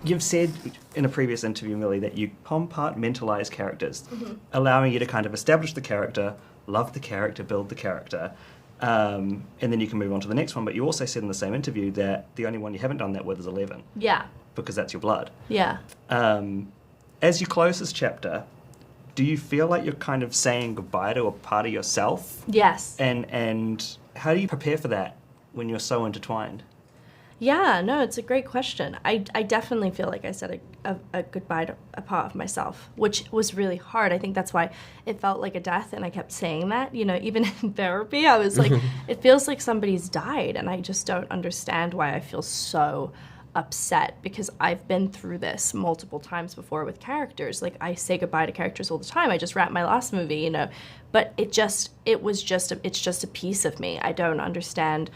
You've said in a previous interview, Millie, that you compartmentalize characters, allowing you to kind of establish the character, love the character, build the character, and then you can move on to the next one. But you also said in the same interview that the only one you haven't done that with is 11. Yeah. Because that's your blood. Yeah. As you close this chapter, do you feel like you're kind of saying goodbye to a part of yourself? Yes. And how do you prepare for that when you're so intertwined? Yeah, no, it's a great question. I definitely feel like I said a goodbye to a part of myself, which was really hard. I think that's why it felt like a death, and I kept saying that. You know, even in therapy, I was like, it feels like somebody's died, and I just don't understand why I feel so upset, because I've been through this multiple times before with characters. Like, I say goodbye to characters all the time. I just wrapped my last movie, you know, but it's just a piece of me. I don't understand.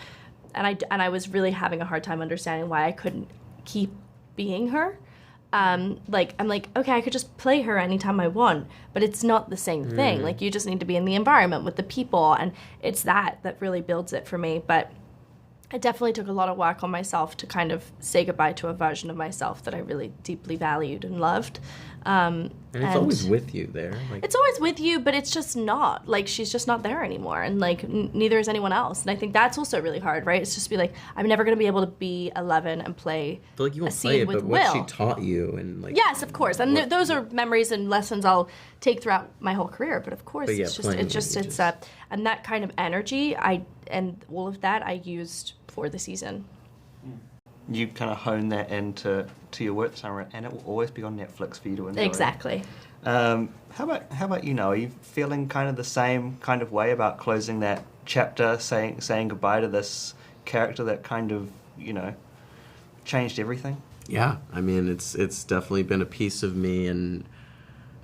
And I was really having a hard time understanding why I couldn't keep being her. I'm like, okay, I could just play her anytime I want, but it's not the same thing. Like, you just need to be in the environment with the people, and it's that really builds it for me. But it definitely took a lot of work on myself to kind of say goodbye to a version of myself that I really deeply valued and loved. And it's always with you there. Like, it's always with you, but it's just not. Like, she's just not there anymore, and, like, neither is anyone else. And I think that's also really hard, right? It's just be like, I'm never going to be able to be 11 and play I feel like you a won't scene play it, with but Will. what she taught you and, like... Yes, of course. And those are memories and lessons I'll take throughout my whole career. But of course, But yeah, and that kind of energy, and all of that I used for the season. You kind of hone that into your work summer, and it will always be on Netflix for you to enjoy. Exactly. How about you, Noah? Are you feeling kind of the same kind of way about closing that chapter, saying goodbye to this character that kind of, you know, changed everything? Yeah, I mean, it's definitely been a piece of me, and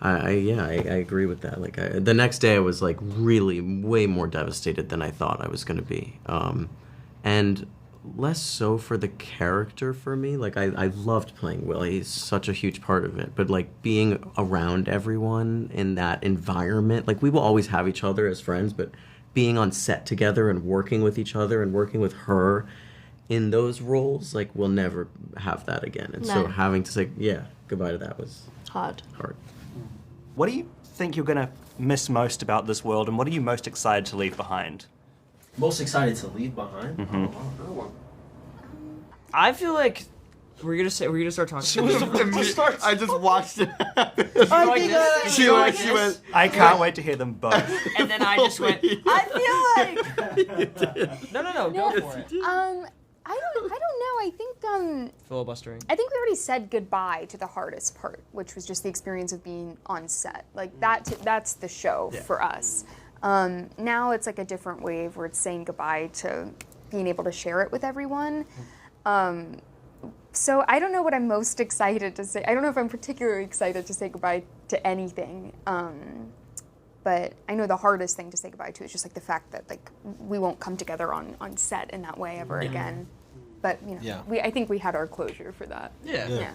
I agree with that. Like, the next day I was, like, really way more devastated than I thought I was going to be. And less so for the character for me. Like, I loved playing Will. He's such a huge part of it. But, like, being around everyone in that environment, like, we will always have each other as friends, but being on set together and working with each other and working with her in those roles, like, we'll never have that again. And so having to say, goodbye to that was hard. What do you think you're going to miss most about this world, and what are you most excited to leave behind? Most excited to leave behind? Mm-hmm. I feel like we're gonna start talking. I just watched it happen. She went. I can't wait to hear them both. And then I just went. I feel like No, go for it. I don't know. I think Filibustering. I think we already said goodbye to the hardest part, which was just the experience of being on set. Like, that's the show for us. Now it's like a different wave where it's saying goodbye to being able to share it with everyone. So I don't know what I'm most excited to say. I don't know if I'm particularly excited to say goodbye to anything. But I know the hardest thing to say goodbye to is just like the fact that, like, we won't come together on set in that way ever again. But, you know, I think we had our closure for that. Yeah.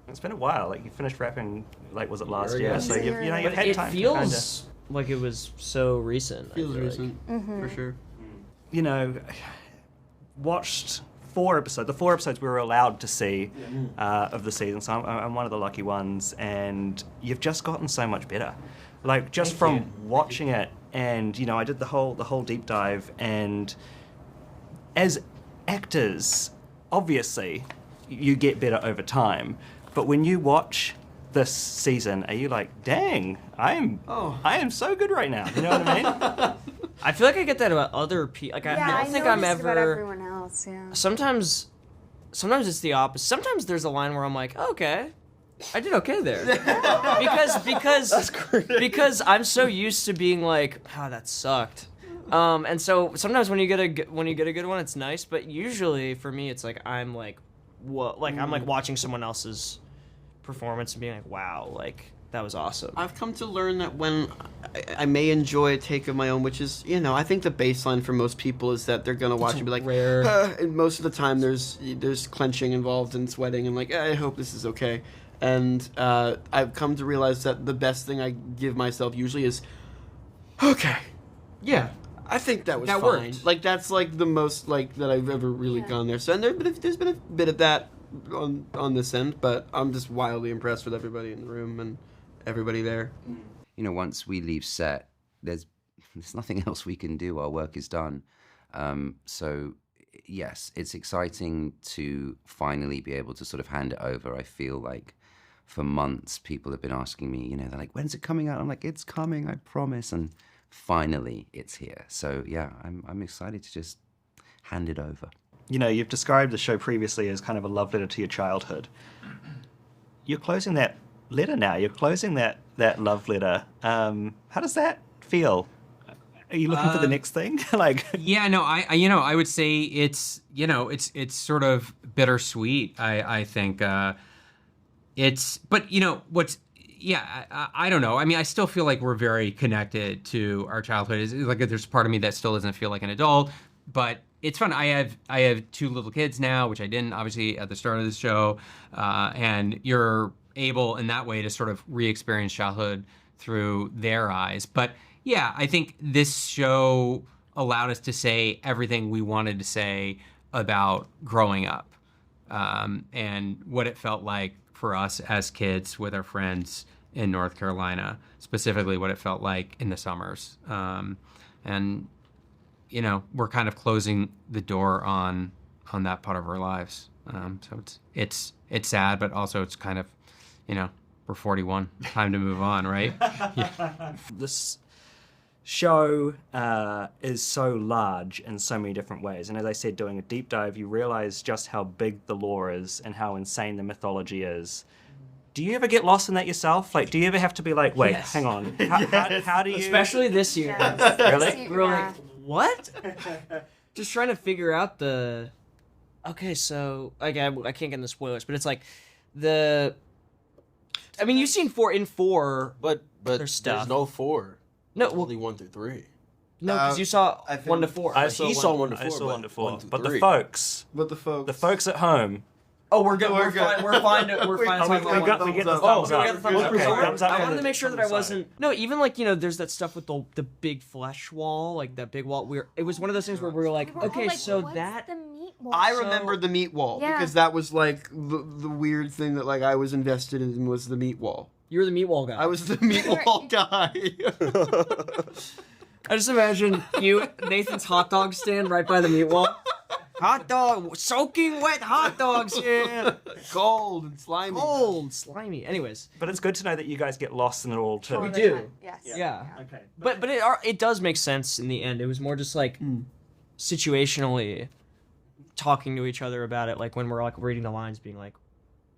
It's been a while. Like, you finished rapping, like, was it last year? So you've had time. It feels like it was so recent. Feels recent, for sure. You know, watched 4 episodes. The 4 episodes we were allowed to see of the season, so I'm one of the lucky ones. And you've just gotten so much better. Like, just from watching it, and, you know, I did the whole deep dive, and as actors, obviously, you get better over time. But when you watch this season, are you like, dang, I am so good right now? You know what I mean? I feel like I get that about other people. Like, I don't think I'm ever. About everyone else, Sometimes it's the opposite. Sometimes there's a line where I'm like, okay, I did okay there, because I'm so used to being like, oh, that sucked. And so sometimes when you get a good one, it's nice. But usually for me, it's like I'm like, what? Like, I'm like watching someone else's performance and being like, wow, like, that was awesome. I've come to learn that when I may enjoy a take of my own, which is, you know, I think the baseline for most people is that they're gonna watch and be like, rare. And most of the time there's clenching involved and sweating and like, I hope this is okay. And I've come to realize that the best thing I give myself usually is, okay, yeah, I think that was fine. Worked. Like, that's like the most like that I've ever really gone there. So and there's been a bit of that on this end, but I'm just wildly impressed with everybody in the room and everybody there. You know, once we leave set, there's nothing else we can do. Our work is done. So, yes, it's exciting to finally be able to sort of hand it over. I feel like for months people have been asking me, you know, they're like, when's it coming out? I'm like, it's coming, I promise. And finally it's here. So, yeah, I'm excited to just hand it over. You know, you've described the show previously as kind of a love letter to your childhood. You're closing that letter now. You're closing that love letter. How does that feel? Are you looking for the next thing? Like, yeah, no, I would say it's sort of bittersweet. I think but I don't know. I mean, I still feel like we're very connected to our childhood. It's like there's part of me that still doesn't feel like an adult, but it's fun. I have 2 little kids now, which I didn't obviously at the start of the show, and you're able in that way to sort of re-experience childhood through their eyes. But yeah, I think this show allowed us to say everything we wanted to say about growing up, and what it felt like for us as kids with our friends in North Carolina, specifically what it felt like in the summers. And you know, we're kind of closing the door on that part of our lives. So it's sad, but also it's kind of, you know, we're 41, time to move on, right? Yeah. This show is so large in so many different ways. And as I said, doing a deep dive, you realize just how big the lore is and how insane the mythology is. Do you ever get lost in that yourself? Like, do you ever have to be like, wait, Yes. hang on. How do you... Especially this year. Really? We're like, what? Just trying to figure out the... Okay, so... Like, I can't get into spoilers, but it's like the... I mean, you've seen 4, but there's stuff. There's no 4. No, There's well, only 1 through 3. no, because you saw I think- 1 to 4. I He saw 1 to 4. I saw 1 to 4. 1 to But 3. the folks The folks at home... Oh, we're good. We're good. fine. We're fine. We're fine. we get the Oh, thumbs we up. got the thumbs up. Okay, Sorry. thumbs up I from wanted the- to make sure from that I the side. wasn't. No, even like, you know, there's that stuff with the big flesh wall, like that big wall. It was one of those things where we were like, okay, so that. the meat wall? I remember the meat wall Yeah. because that was like the weird thing that like I was invested in was the meat wall. You were the meat wall guy. I was the meat wall guy. I just imagine you, Nathan's hot dog stand right by the meat wall. Hot dog, soaking wet hot dogs here. Cold and slimy. Cold, slimy. Anyways, But it's good to know that you guys get lost in it all too. we do. Yes. Yeah. Okay. But it does make sense in the end. It was more just like situationally talking to each other about it, like when we're like reading the lines, being like,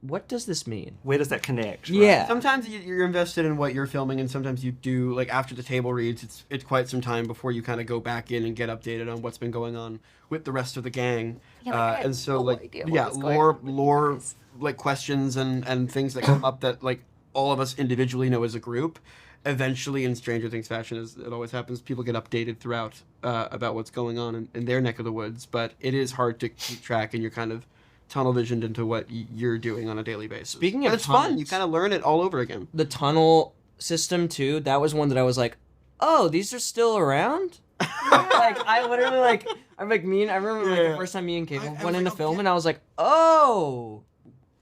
what does this mean? Where does that connect? right? Yeah. Sometimes you're invested in what you're filming, and sometimes you do. Like after the table reads, it's quite some time before you kind of go back in and get updated on what's been going on with the rest of the gang. Yeah, like, I had and so no like idea what yeah, was going lore like questions and things that come up that like all of us individually know as a group. Eventually, in Stranger Things fashion, as it always happens, people get updated throughout about what's going on in their neck of the woods. But it is hard to keep track, and you're kind of tunnel visioned into what you're doing on a daily basis. Speaking and of it's fun. tunnels- You kind of learn it all over again. The tunnel system too, that was one that I was like, oh, these are still around? Like I literally like I'm like me and I remember like the first time me and Campbell went into film and I was like, oh,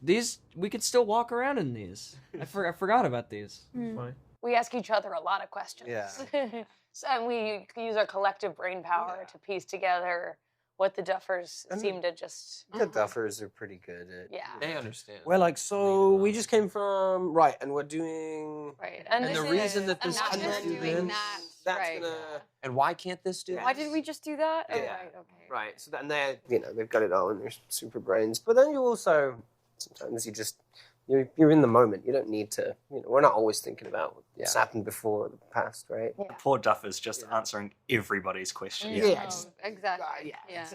these we could still walk around in these. I forgot about these. Funny. We ask each other a lot of questions. Yeah. So, and we use our collective brain power to piece together what the Duffers seem to just... The Duffers are pretty good at... Yeah. They understand. We're like, so we just came from... Right, and we're doing... Right. And this the reason that and this not can't just do doing this, that. that's Right. gonna... And why can't this do Why did we just do that? Oh, Yeah. right, okay. Right, so then they're, they've got it all in their super brains. But then you also... Sometimes you just... You're in the moment. You don't need to... we're not always thinking about what's happened before, the past, right? Yeah. Poor Duffer's just answering everybody's question. Yeah. Oh, exactly. Yeah.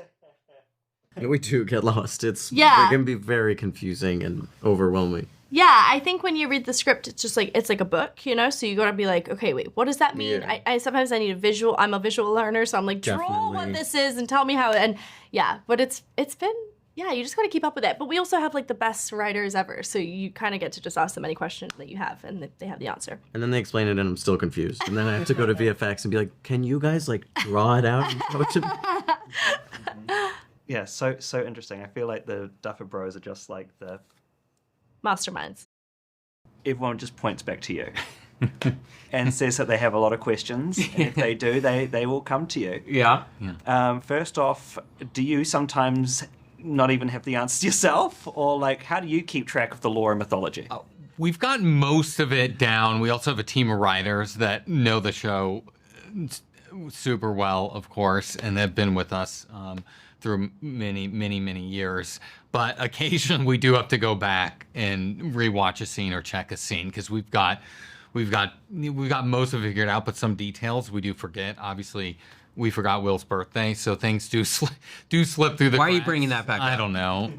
Yeah, we do get lost. It can be very confusing and overwhelming. Yeah, I think when you read the script, it's just like it's like a book, you know. So you gotta be like, okay, wait, what does that mean? Yeah. I sometimes I need a visual. I'm a visual learner, so I'm like, draw what Definitely. this is and tell me how. And yeah, but it's been you just gotta keep up with it. But we also have like the best writers ever, so you kind of get to just ask them any question that you have, and they have the answer. And then they explain it, and I'm still confused. And then I have to go to VFX and be like, "Can you guys like draw it out and show it to me?" Yeah, so interesting. I feel like the Duffer Bros are just like the... Masterminds. Everyone just points back to you and says that they have a lot of questions. And if they do, they will come to you. Yeah. First off, do you sometimes not even have the answers yourself? Or, like, how do you keep track of the lore and mythology? We've got most of it down. We also have a team of writers that know the show super well, of course, and they've been with us through many years. But occasionally we do have to go back and rewatch a scene or check a scene because we've got most of it figured out, but some details we do forget. Obviously, we forgot Will's birthday, so things do slip through the Why are you cracks. bringing that back I up? don't know.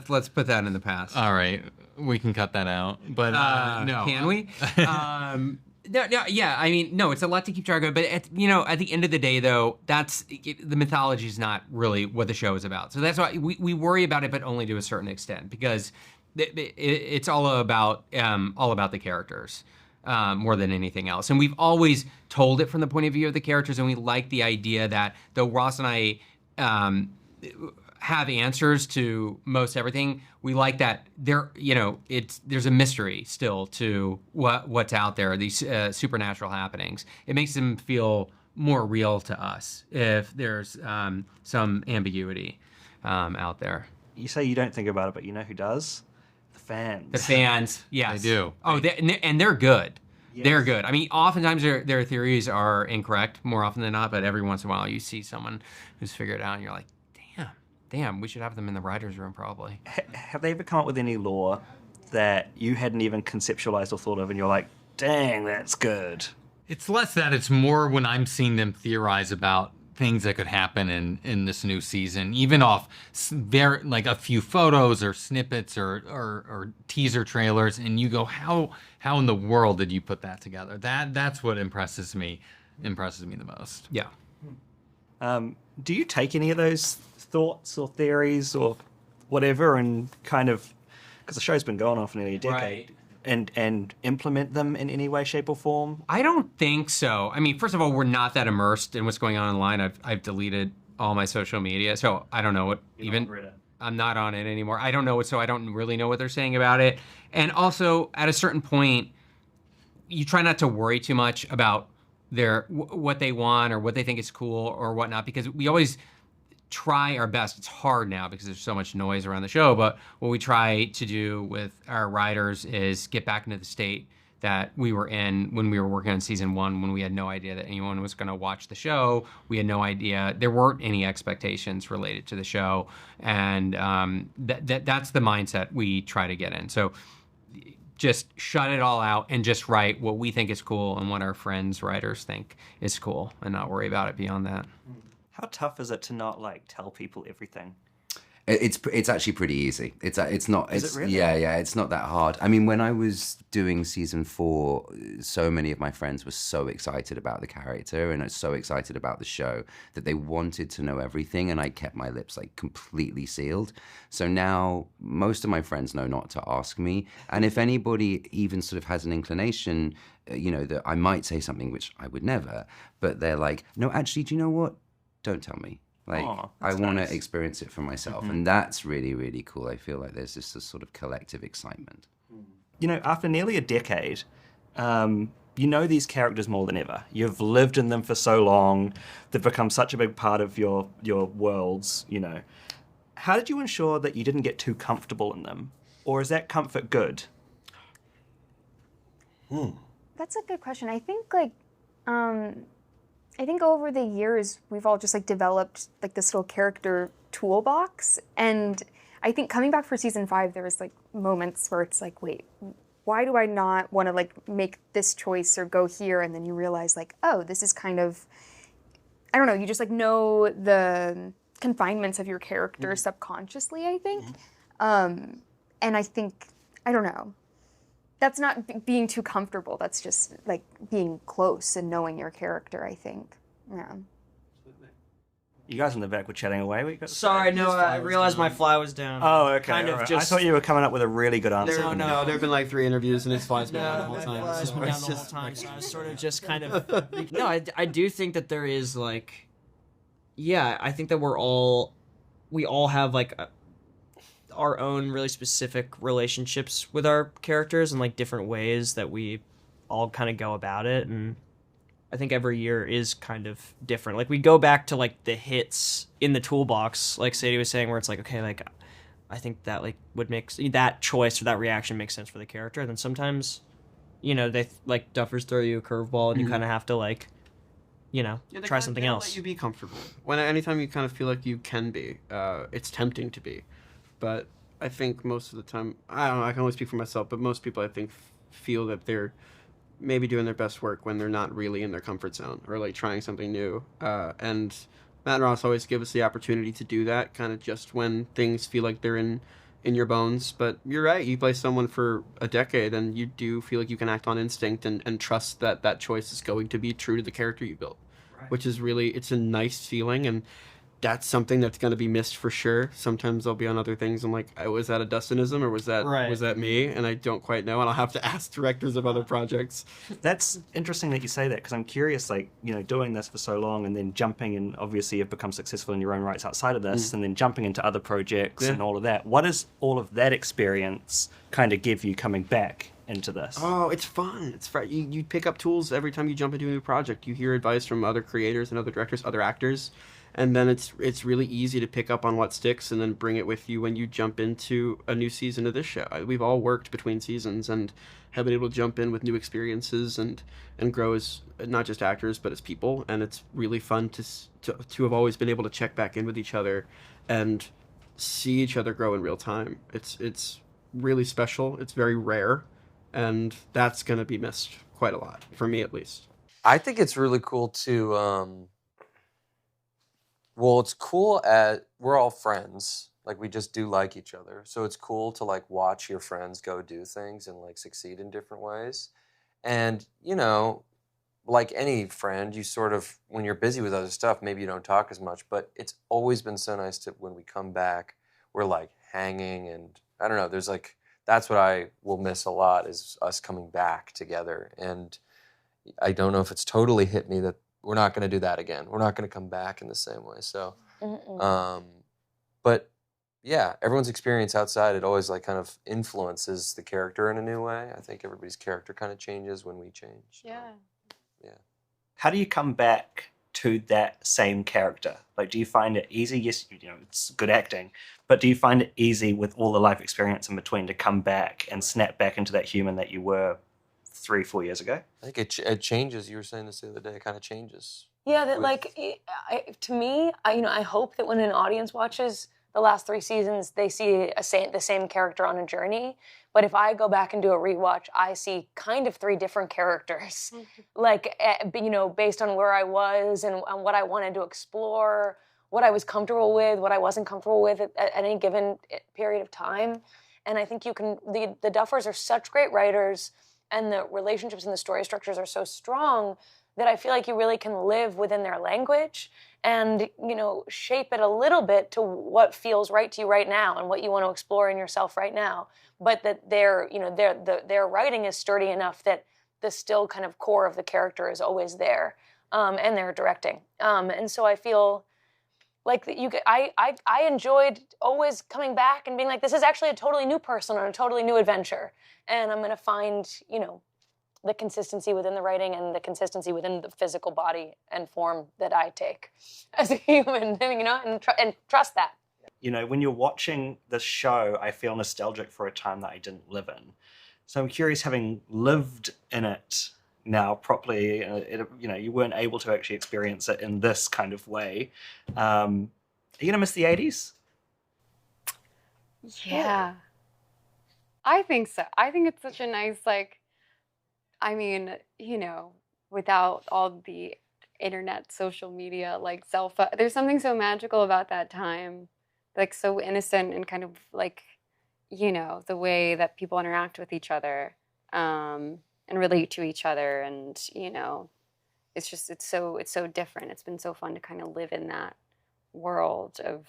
Let's put that in the past. All right, we can cut that out. But no, Can we? Yeah. I mean, no, it's a lot to keep track of. But at the end of the day, though, the mythology is not really what the show is about. So that's why we worry about it, but only to a certain extent, because it's all about the characters more than anything else. And we've always told it from the point of view of the characters, and we like the idea that though Ross and I have answers to most everything, we like that there's a mystery still to what's out there, these supernatural happenings. It makes them feel more real to us if there's some ambiguity out there. You say you don't think about it, but you know who does? The fans. The fans, yes. They do. Oh, they're good. Yes. They're good. I mean, oftentimes their theories are incorrect, more often than not, but every once in a while you see someone who's figured it out and you're like, damn, we should have them in the writer's room probably. Have they ever come up with any lore that you hadn't even conceptualized or thought of, and you're like, dang, that's good? It's less that. It's more when I'm seeing them theorize about things that could happen in this new season, even off like a few photos or snippets or teaser trailers, and you go, how in the world did you put that together? That's what impresses me the most. Yeah. Do you take any of those thoughts or theories or whatever and kind of, because the show's been going on for nearly a decade, and implement them in any way, shape, or form? I don't think so. I mean, first of all, we're not that immersed in what's going on online. I've deleted all my social media, so I don't know what I'm not on it anymore. I don't know it, so I don't really know what they're saying about it. And also, at a certain point, you try not to worry too much about what they want or what they think is cool or whatnot, because we always try our best. It's hard now because there's so much noise around the show, but what we try to do with our writers is get back into the state that we were in when we were working on season 1, when we had no idea that anyone was going to watch the show. We had no idea. There weren't any expectations related to the show, and that's the mindset we try to get in. So just shut it all out and just write what we think is cool and what our friends writers think is cool, and not worry about it beyond that. How tough is it to not tell people everything? It's actually pretty easy. It's not. Is it really? Yeah. It's not that hard. I mean, when I was doing season 4, so many of my friends were so excited about the character and so excited about the show that they wanted to know everything, and I kept my lips completely sealed. So now most of my friends know not to ask me, and if anybody even sort of has an inclination, that I might say something which I would never, but they're like, no, actually, do you know what? Don't tell me. I want to experience it for myself. And that's really, really cool. I feel like there's this sort of collective excitement. After nearly a decade, these characters more than ever. You've lived in them for so long. They've become such a big part of your worlds, How did you ensure that you didn't get too comfortable in them? Or is that comfort good? That's a good question. I think, I think over the years, we've all just developed this little character toolbox. And I think coming back for season 5, there was moments where it's wait, why do I not want to make this choice or go here? And then you realize oh, this is kind of, I don't know, you just know the confinements of your character subconsciously, I think. And I think, I don't know. That's not being too comfortable. That's just being close and knowing your character, I think. Yeah. You guys in the back were chatting away. What you got to Sorry, say? no, I realized my fly was down. Oh, okay. Kind of right. just. I thought you were coming up with a really good answer. No, there have been 3 interviews and his fly's been down the whole time. Fly's been down the whole time, so I was sort of just kind of. No, I do think that there is I think that we're all we all have like our own really specific relationships with our characters and like different ways that we all kind of go about it, and I think every year is kind of different. Like we go back to like the hits in the toolbox, like Sadie was saying, where it's like, okay, like I think that like would make that choice or that reaction makes sense for the character. And then sometimes, you know, they like Duffers throw you a curveball and you kind of have to like, you know, try something else. Let you be comfortable. Anytime you kind of feel like you can be, it's tempting to be. But I think most of the time, I don't know, I can only speak for myself, but most people I think feel that they're maybe doing their best work when they're not really in their comfort zone or like trying something new. And Matt and Ross always give us the opportunity to do that, kind of just when things feel like they're in your bones. But you're right, you play someone for a decade and you do feel like you can act on instinct and trust that that choice is going to be true to the character you built, which is really, it's a nice feeling. And that's something that's going to be missed for sure. Sometimes I'll be on other things. I'm like, was that a Dustinism or was that me? And I don't quite know. And I'll have to ask directors of other projects. That's interesting that you say that, because I'm curious, like, you know, doing this for so long and then jumping, and obviously you've become successful in your own rights outside of this, and then jumping into other projects and all of that. What does all of that experience kind of give you coming back into this? Oh, it's fun. It's fun. You pick up tools every time you jump into a new project. You hear advice from other creators and other directors, other actors. And then it's really easy to pick up on what sticks and then bring it with you when you jump into a new season of this show. We've all worked between seasons and have been able to jump in with new experiences and grow as not just actors but as people. And it's really fun to have always been able to check back in with each other and see each other grow in real time. It's really special. It's very rare, and that's going to be missed quite a lot, for me at least. I think it's really cool to... Well, it's cool we're all friends. Like, we just do like each other. So it's cool to, like, watch your friends go do things and, like, succeed in different ways. And, you know, like any friend, you sort of, when you're busy with other stuff, maybe you don't talk as much. But it's always been so nice to, when we come back, we're, like, hanging. And, I don't know, there's, like, that's what I will miss a lot, is us coming back together. And I don't know if it's totally hit me that we're not going to do that again. We're not going to come back in the same way. So, but yeah, everyone's experience outside, it always like kind of influences the character in a new way. I think everybody's character kind of changes when we change. Yeah. Yeah. How do you come back to that same character? Like, do you find it easy? Yes, you know, it's good acting, but do you find it easy with all the life experience in between to come back and snap back into that human that you were 3-4 years ago? I think it changes. You were saying this the other day. It kind of changes. Yeah, that like to me, I hope that when an audience watches the last 3 seasons, they see the same character on a journey. But if I go back and do a rewatch, I see kind of 3 different characters, like based on where I was and what I wanted to explore, what I was comfortable with, what I wasn't comfortable with at any given period of time. And I think the Duffers are such great writers, and the relationships and the story structures are so strong that I feel like you really can live within their language and, shape it a little bit to what feels right to you right now and what you want to explore in yourself right now. But that their writing is sturdy enough that the still kind of core of the character is always there, and their directing. And so I feel like I enjoyed always coming back and being like, this is actually a totally new person on a totally new adventure. And I'm going to find, the consistency within the writing and the consistency within the physical body and form that I take as a human, and trust that. When you're watching the show, I feel nostalgic for a time that I didn't live in. So I'm curious, having lived in it now properly, you weren't able to actually experience it in this kind of way. Are you going to miss the 80s? Yeah. I think so. I think it's such a nice, without all the internet, social media, cell phone, there's something so magical about that time, so innocent and kind of the way that people interact with each other, and relate to each other. And, it's so different. It's been so fun to kind of live in that world of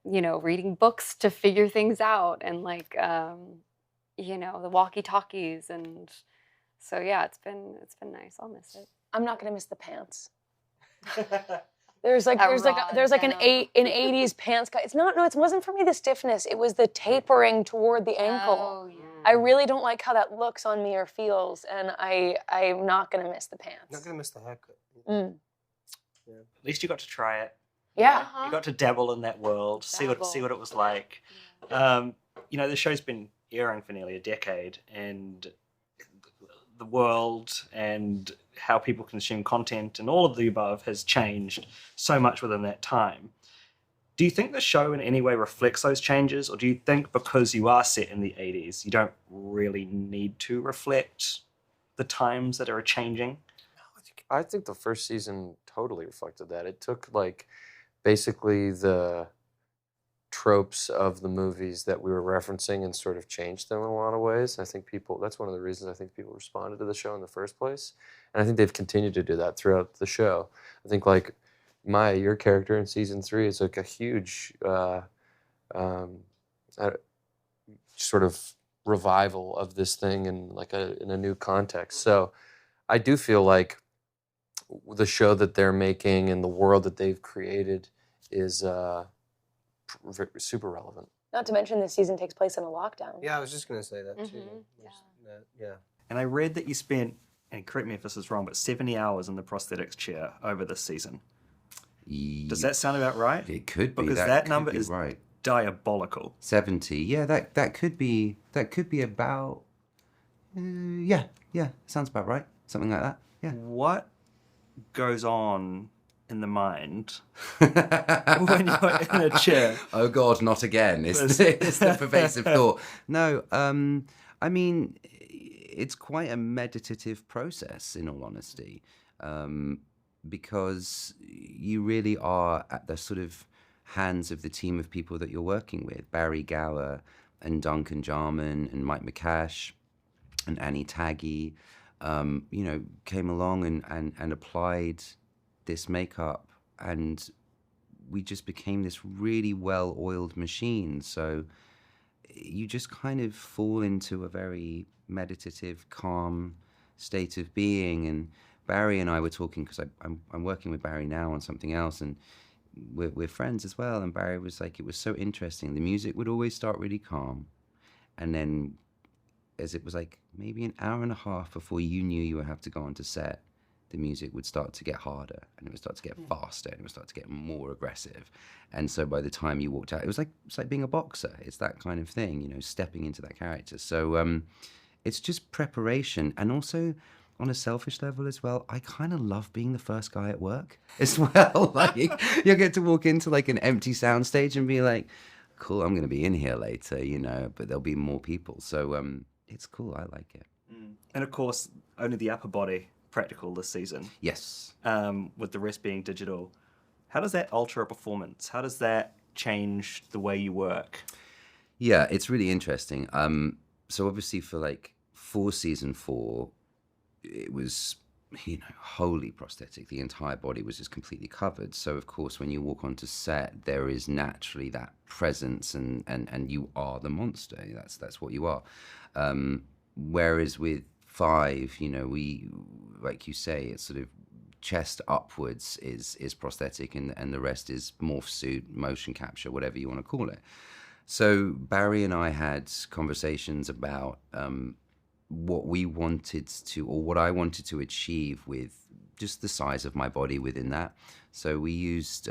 reading books to figure things out, and the walkie-talkies. And so, yeah, it's been nice. I'll miss it. I'm not going to miss the pants. There's like That an raw an 80s pants cut. It wasn't for me the stiffness. It was the tapering toward the ankle. Oh, yeah. I really don't like how that looks on me or feels, and I'm not gonna miss the pants. Not gonna miss the haircut. Mm. At least you got to try it. Yeah. You got to dabble in that world, see what it was like. The show's been airing for nearly a decade, and the world and how people consume content and all of the above has changed so much within that time. Do you think the show in any way reflects those changes, or do you think because you are set in the 80s, you don't really need to reflect the times that are changing? I think the first season totally reflected that. It took basically the tropes of the movies that we were referencing and sort of changed them in a lot of ways. I think that's one of the reasons I think people responded to the show in the first place. And I think they've continued to do that throughout the show. I think Maya, your character in season 3 is a huge sort of revival of this thing in in a new context. So I do feel like the show that they're making and the world that they've created is super relevant. Not to mention this season takes place in a lockdown. Yeah, I was just going to say that too. Yeah. And I read that you spent, and correct me if this is wrong, but 70 hours in the prosthetics chair over this season. Does that sound about right? It could be. Because that number is right. Diabolical. 70. Yeah, that could be about. Yeah, sounds about right. Something like that. Yeah. What goes on in the mind when you're in a chair? Oh God, not again! It's the pervasive thought. No, I mean, it's quite a meditative process, in all honesty. Because you really are at the sort of hands of the team of people that you're working with. Barry Gower and Duncan Jarman and Mike McCash and Annie Taggy, came along and applied this makeup, and we just became this really well-oiled machine. So you just kind of fall into a very meditative, calm state of being. And Barry and I were talking, because I'm working with Barry now on something else, and we're friends as well. And Barry was like, it was so interesting. The music would always start really calm, and then as it was maybe an hour and a half before you knew you would have to go onto set, the music would start to get harder, and it would start to get faster, and it would start to get more aggressive. And so by the time you walked out, it's like being a boxer. It's that kind of thing, stepping into that character. So it's just preparation, and also on a selfish level as well, I kind of love being the first guy at work as well. You get to walk into an empty soundstage and be like, cool, I'm going to be in here later, but there'll be more people. So it's cool. I like it. And of course, only the upper body practical this season. Yes. With the rest being digital. How does that alter a performance? How does that change the way you work? Yeah, it's really interesting. So obviously for season 4, it was, wholly prosthetic. The entire body was just completely covered. So of course, when you walk onto set, there is naturally that presence, and you are the monster. That's what you are. Whereas with 5, we, like you say, it's sort of chest upwards is prosthetic, and the rest is morph suit, motion capture, whatever you want to call it. So Barry and I had conversations about what we wanted to, or what I wanted to achieve with just the size of my body within that. So we used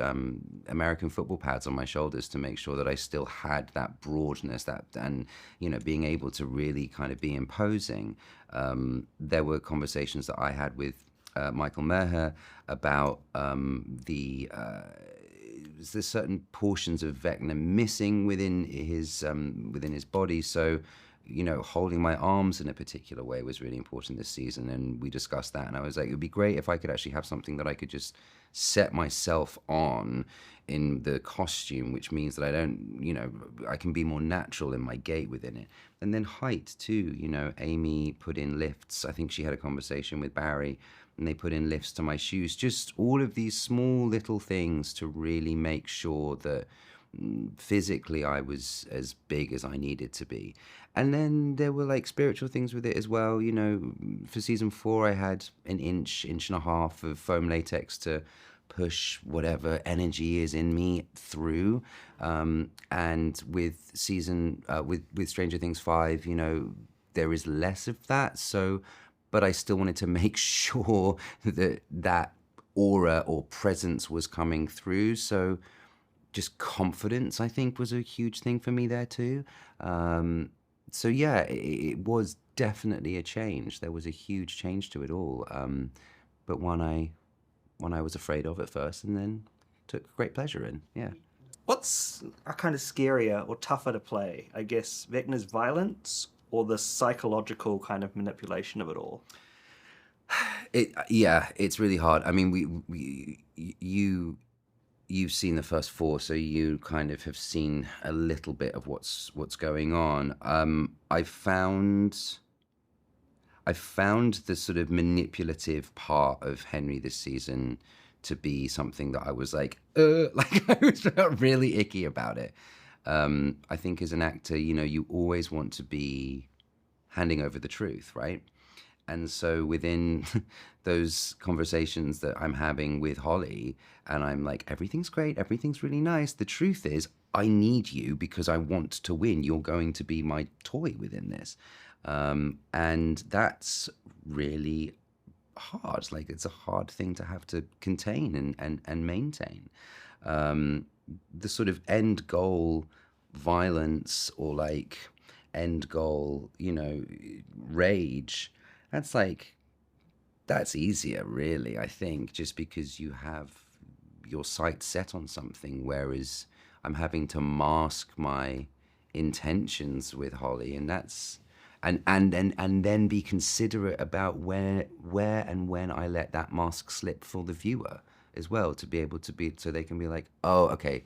American football pads on my shoulders to make sure that I still had that broadness, and being able to really kind of be imposing. There were conversations that I had with Michael Meher about there's certain portions of Vecna missing within his body. So holding my arms in a particular way was really important this season, and we discussed that, and I was like, it would be great if I could actually have something that I could just set myself on in the costume, which means that I don't, I can be more natural in my gait within it. And then height too, Amy put in lifts. I think she had a conversation with Barry, and they put in lifts to my shoes. Just all of these small little things to really make sure that physically I was as big as I needed to be. And then there were spiritual things with it as well. For season 4, I had an inch and a half of foam latex to push whatever energy is in me through. And with with Stranger Things 5, you know, there is less of that. So, but I still wanted to make sure that aura or presence was coming through. So just confidence, I think, was a huge thing for me there too. So yeah, it was definitely a change. There was a huge change to it all. But one I was afraid of at first and then took great pleasure in, yeah. What's a kind of scarier or tougher to play? I guess Vecna's violence or the psychological kind of manipulation of it all? It's really hard. I mean, you've seen the first 4, so you kind of have seen a little bit of what's going on. I found the sort of manipulative part of Henry this season to be something that I was like I was felt really icky about it. I think as an actor, you know, you always want to be handing over the truth, right? And so within those conversations that I'm having with Holly, and I'm like, everything's great, everything's really nice. The truth is, I need you because I want to win. You're going to be my toy within this. And that's really hard. Like, it's a hard thing to have to contain and maintain. The sort of end goal violence or like end goal, you know, rage, that's easier, really, I think, just because you have your sights set on something, whereas I'm having to mask my intentions with Holly, and that's and then be considerate about where and when I let that mask slip for the viewer as well, to be able to be, so they can be like, oh, okay,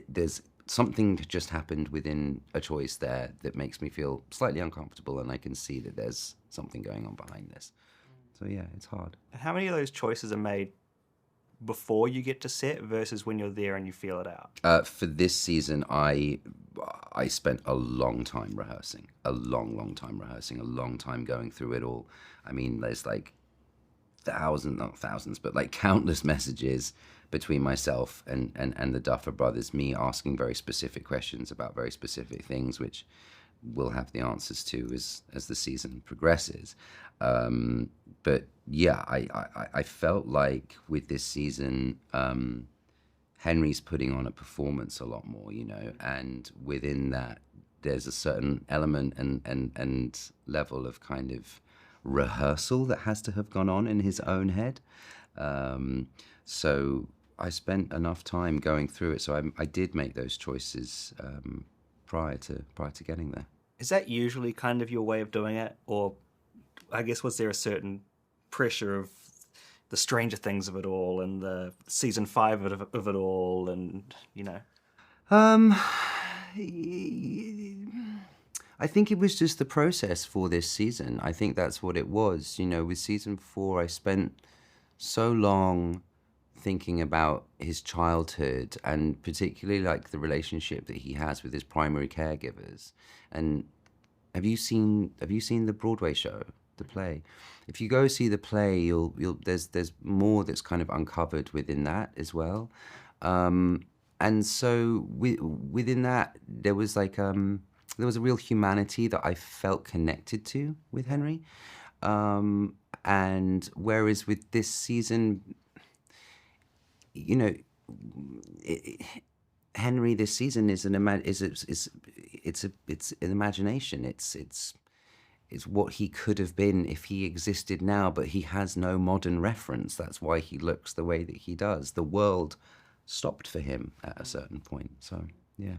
there's something just happened within a choice there that makes me feel slightly uncomfortable, and I can see that there's something going on behind this. So yeah, it's hard. And how many of those choices are made before you get to set versus when you're there and you feel it out? For this season, I spent a long time rehearsing, a long time rehearsing, a long time going through it all. I mean, there's like not thousands, but like countless messages between myself and the Duffer brothers, me asking very specific questions about very specific things, which we'll have the answers to as the season progresses. But yeah, I felt like with this season, Henry's putting on a performance a lot more, you know, and within that, there's a certain element and level of kind of rehearsal that has to have gone on in his own head. So I spent enough time going through it, so I did make those choices prior to getting there. Is that usually kind of your way of doing it, or I guess was there a certain pressure of the Stranger Things of it all and the season 5 of it all, and you know? I think it was just the process for this season. I think that's what it was. You know, with season 4, I spent so long thinking about his childhood, and particularly like the relationship that he has with his primary caregivers. And have you seen the Broadway show, the play? If you go see the play, there's more that's kind of uncovered within that as well. And so within that, there was like there was a real humanity that I felt connected to with Henry. And whereas with this season, you know, Henry this season is an imagination. It's what he could have been if he existed now, but he has no modern reference. That's why he looks the way that he does. The world stopped for him at a certain point. So yeah.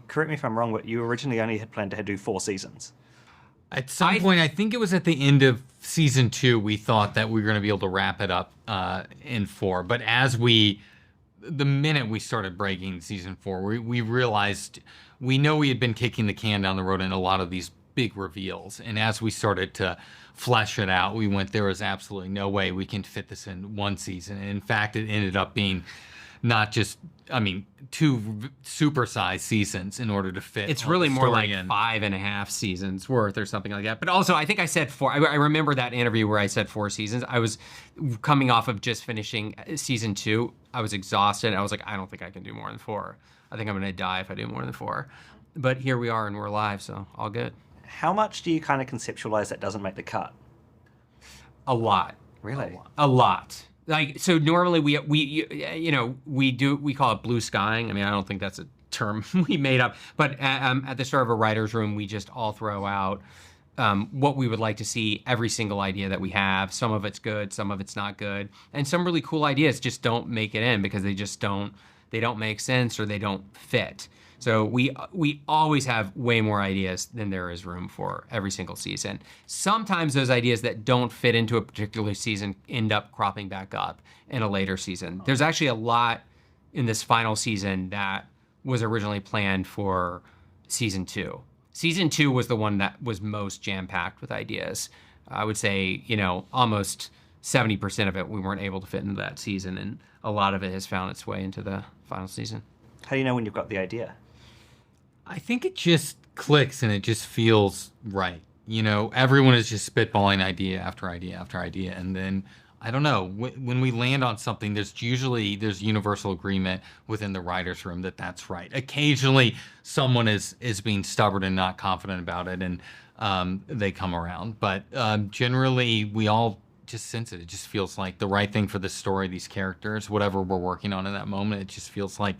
Correct me if I'm wrong, but you originally only had planned to do 4 seasons. At some point, I think it was at the end of season 2, we thought that we were going to be able to wrap it up in 4. But the minute we started breaking season 4, we realized, we know we had been kicking the can down the road in a lot of these big reveals. And as we started to flesh it out, we went, there is absolutely no way we can fit this in 1 season. And in fact, it ended up being not just, I mean, 2 supersized seasons in order to fit. It's really more like 5.5 seasons worth or something like that. But also, I think I said 4. I remember that interview where I said 4 seasons. I was coming off of just finishing season 2. I was exhausted. I was like, I don't think I can do more than 4. I think I'm going to die if I do more than 4. But here we are and we're alive, so all good. How much do you kind of conceptualize that doesn't make the cut? A lot. Really? A lot. Like, so normally we call it blue skying. I mean, I don't think that's a term we made up, but at the start of a writer's room, we just all throw out what we would like to see, every single idea that we have. Some of it's good, some of it's not good, and some really cool ideas just don't make it in because they don't make sense or they don't fit. So we always have way more ideas than there is room for every single season. Sometimes those ideas that don't fit into a particular season end up cropping back up in a later season. There's actually a lot in this final season that was originally planned for season 2. Season 2 was the one that was most jam-packed with ideas. I would say, almost 70% of it we weren't able to fit into that season, and a lot of it has found its way into the final season. How do you know when you've got the idea? I think it just clicks and it just feels right. Everyone is just spitballing idea after idea after idea. And then, I don't know, when we land on something, there's universal agreement within the writer's room that that's right. Occasionally, someone is being stubborn and not confident about it, and they come around. But generally, we all just sense it. It just feels like the right thing for the story, these characters, whatever we're working on in that moment, it just feels like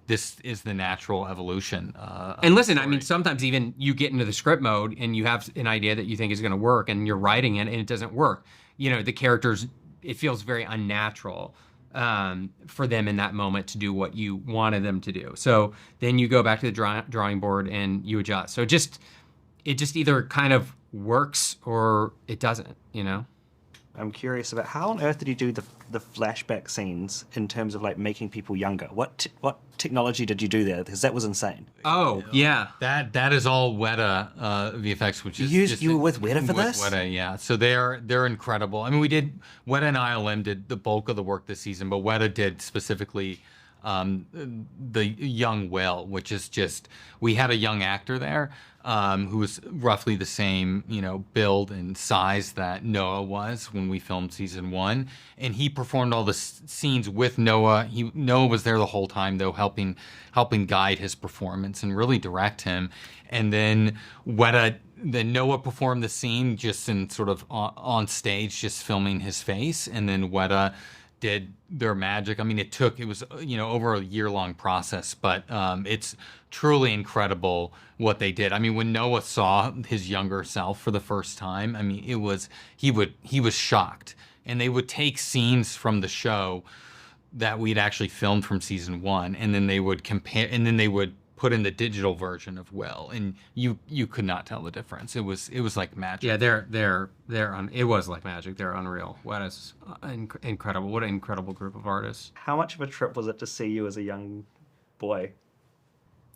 this is the natural evolution. And listen, I mean, sometimes even you get into the script mode and you have an idea that you think is going to work and you're writing it and it doesn't work. The characters, it feels very unnatural for them in that moment to do what you wanted them to do. So then you go back to the drawing board and you adjust. So it just either kind of works or it doesn't, I'm curious about how on earth did you do the flashback scenes in terms of like making people younger? What technology did you do there? Because that was insane. Oh yeah, that is all Weta VFX, which is you were with Weta for this? Weta, yeah. So they're incredible. I mean, Weta and ILM did the bulk of the work this season, but Weta did specifically the young Will, which is just, we had a young actor there who was roughly the same, build and size that Noah was when we filmed season 1, and he performed all the scenes with Noah. Noah was there the whole time, though, helping guide his performance and really direct him. And then Noah performed the scene just in sort of on stage, just filming his face, and then Weta did their magic. I mean, it was over a year-long process, but it's truly incredible what they did. I mean, when Noah saw his younger self for the first time, I mean, he was shocked. And they would take scenes from the show that we'd actually filmed from season 1, and then they would compare, and then they would put in the digital version of Will, and you could not tell the difference. It was like magic. Yeah, it was like magic. They're unreal. What is incredible? What an incredible group of artists. How much of a trip was it to see you as a young boy?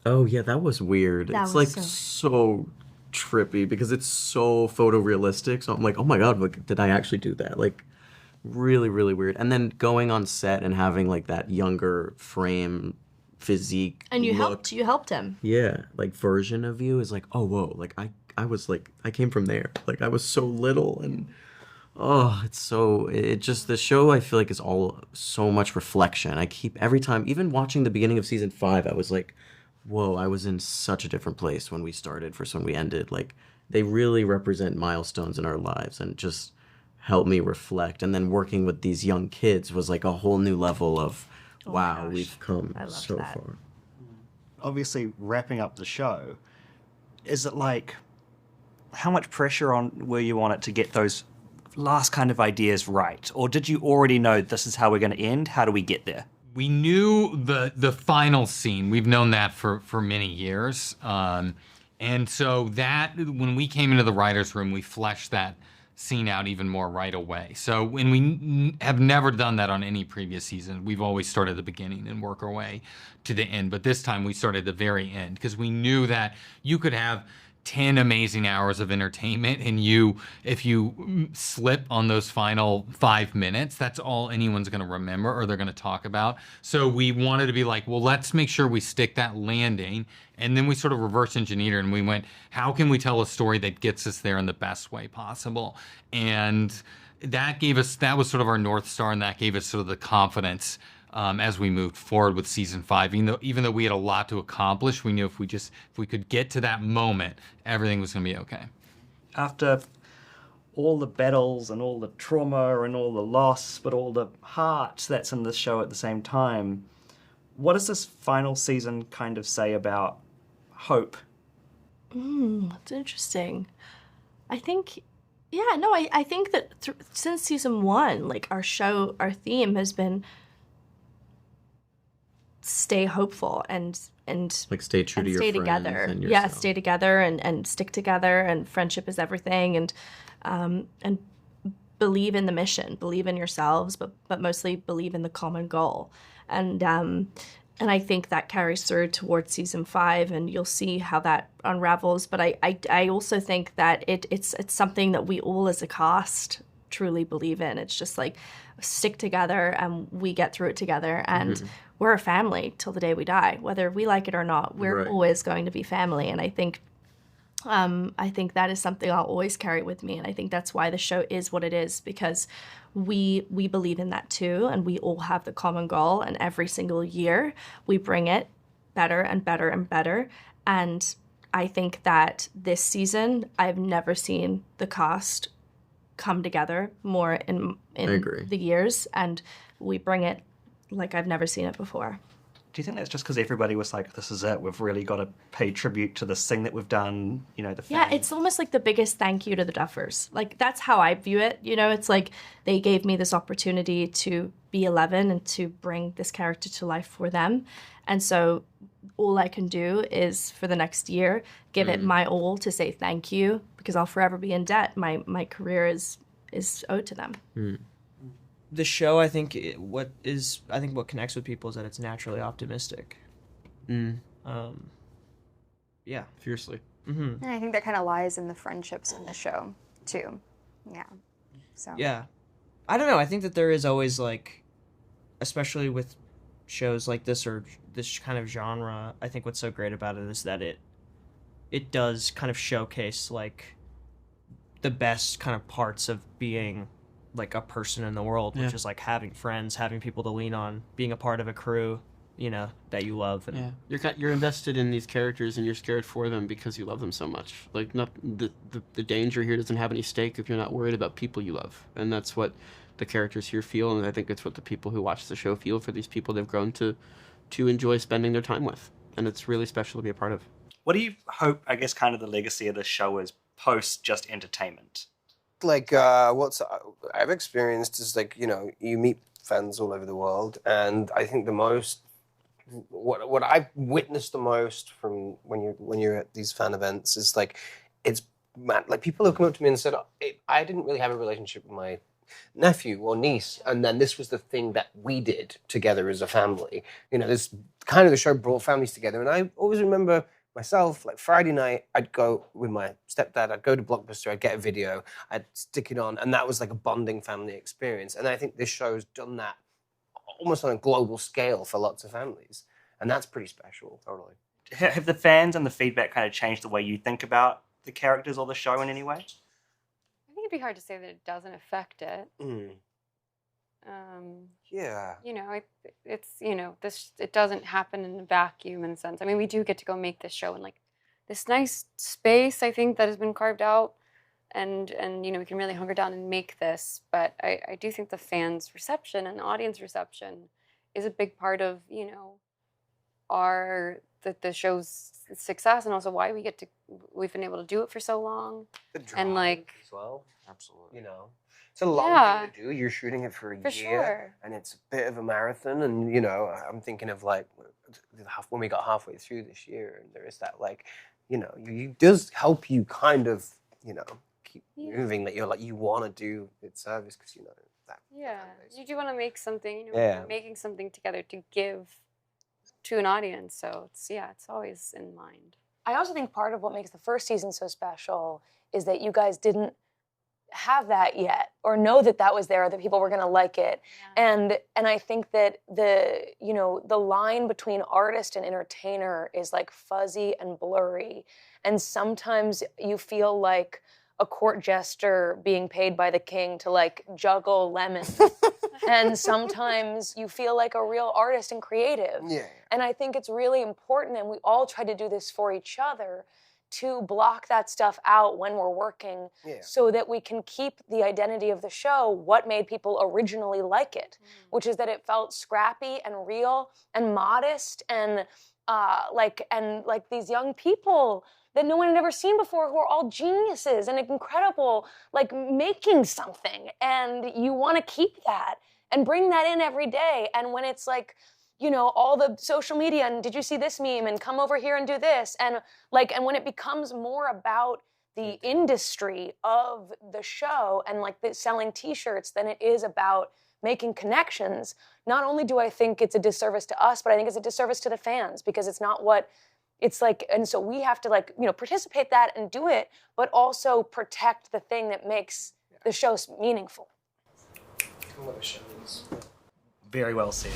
Oh yeah, that was weird. It's like so trippy because it's so photorealistic. So I'm like, oh my god, like, did I actually do that? Like, really, really weird. And then going on set and having like that younger frame physique and you look. helped him. Yeah, like version of you is like, oh whoa, like I was like, I came from there. Like I was so little, and the show I feel like is all so much reflection. I keep every time, even watching the beginning of season 5, I was like, whoa, I was in such a different place when we started versus when we ended. Like, they really represent milestones in our lives and just help me reflect. And then working with these young kids was like a whole new level of, wow, we've come so far. Obviously, wrapping up the show, is it like, how much pressure were you on it to get those last kind of ideas right? Or did you already know this is how we're going to end? How do we get there? We knew the final scene. We've known that for many years. And so that, when we came into the writer's room, we fleshed that scene out even more right away. So when we have never done that on any previous season, we've always started at the beginning and work our way to the end. But this time we started at the very end because we knew that you could have 10 amazing hours of entertainment, and if you slip on those final 5 minutes, that's all anyone's going to remember or they're going to talk about. So we wanted to be like, well, let's make sure we stick that landing. And then we sort of reverse engineered and we went, how can we tell a story that gets us there in the best way possible? And that was sort of our North Star, and that gave us sort of the confidence as we moved forward with season 5. Even though we had a lot to accomplish, we knew if we could get to that moment, everything was going to be okay. After all the battles and all the trauma and all the loss, but all the heart that's in this show at the same time, what does this final season kind of say about hope? That's interesting. I think, I think that since season 1, like our theme has been stay hopeful and like stay true to your stay friends together. and yourself. Stay together and stick together, and friendship is everything, and believe in the mission, believe in yourselves, but mostly believe in the common goal. And I think that carries through towards season 5, and you'll see how that unravels. But I also think that it's something that we all as a cast truly believe in. It's just like stick together and we get through it together, and we're a family till the day we die, whether we like it or not. We're always going to be family, and I think that is something I'll always carry with me, and I think that's why the show is what it is, because we believe in that too, and we all have the common goal, and every single year we bring it better and better and better. And I think that this season I've never seen the cast come together more in the years, and we bring it like I've never seen it before. Do you think that's just because everybody was like, this is it, we've really got to pay tribute to this thing that we've done, the fans? Yeah, it's almost like the biggest thank you to the Duffers. Like, that's how I view it, it's like they gave me this opportunity to be 11 and to bring this character to life for them. And so all I can do is, for the next year, give it my all to say thank you, because I'll forever be in debt. My career is owed to them. The show, I think, what connects with people is that it's naturally optimistic. Yeah, fiercely. And I think that kind of lies in the friendships in the show too. Yeah. So. Yeah, I don't know. I think that there is always, like, especially with shows like this or this kind of genre, I think what's so great about it is that it does kind of showcase, like, the best kind of parts of being, like, a person in the world, which is like having friends, having people to lean on, being a part of a crew, that you love. And you're invested in these characters, and you're scared for them because you love them so much. Like, the danger here doesn't have any stake if you're not worried about people you love, and that's what the characters here feel, and I think it's what the people who watch the show feel for these people they've grown to enjoy spending their time with, and it's really special to be a part of. What do you hope, I guess, kind of the legacy of this show is post just entertainment? Like, what I've experienced is, like, you meet fans all over the world, and I think what I've witnessed the most from when you're at these fan events is, like, it's mad. Like, people have come up to me and said, I didn't really have a relationship with my nephew or niece, and then this was the thing that we did together as a family. This kind of the show brought families together, and I always remember myself, like, Friday night, I'd go with my stepdad, I'd go to Blockbuster, I'd get a video, I'd stick it on, and that was like a bonding family experience. And I think this show's done that almost on a global scale for lots of families, and that's pretty special. Totally. Have the fans and the feedback kind of changed the way you think about the characters or the show in any way? I think it'd be hard to say that it doesn't affect it. Yeah. It doesn't happen in a vacuum, in a sense. I mean, we do get to go make this show in, like, this nice space, I think, that has been carved out, and we can really hunker down and make this. But I do think the fans' reception and audience reception is a big part of, the show's success, and also why we've been able to do it for so long. The drive and, like, as well. Absolutely. It's a long thing to do. You're shooting it for a year, sure. and it's a bit of a marathon. And I'm thinking of, like, when we got halfway through this year, and there is that, like, it does help you kind of, keep moving. That you're like, you want to do its service because that. Yeah, you do want to make something. Yeah. Making something together to give to an audience. So it's always in mind. I also think part of what makes the first season so special is that you guys didn't have that yet, or know that that was there, or that people were going to like it. And I think that the line between artist and entertainer is like fuzzy and blurry. And sometimes you feel like a court jester being paid by the king to like juggle lemons. And sometimes you feel like a real artist and creative. Yeah. And I think it's really important, and we all try to do this for each other, to block that stuff out when we're working, so that we can keep the identity of the show, what made people originally like it, which is that it felt scrappy and real and modest and like these young people that no one had ever seen before, who are all geniuses and incredible, like making something. And you want to keep that and bring that in every day. And when it's like, all the social media and did you see this meme and come over here and do this, and when it becomes more about the industry of the show and like selling t-shirts than it is about making connections, not only do I think it's a disservice to us, but I think it's a disservice to the fans, because it's not what it's like. And so we have to participate that and do it, but also protect the thing that makes the show meaningful. Very well said.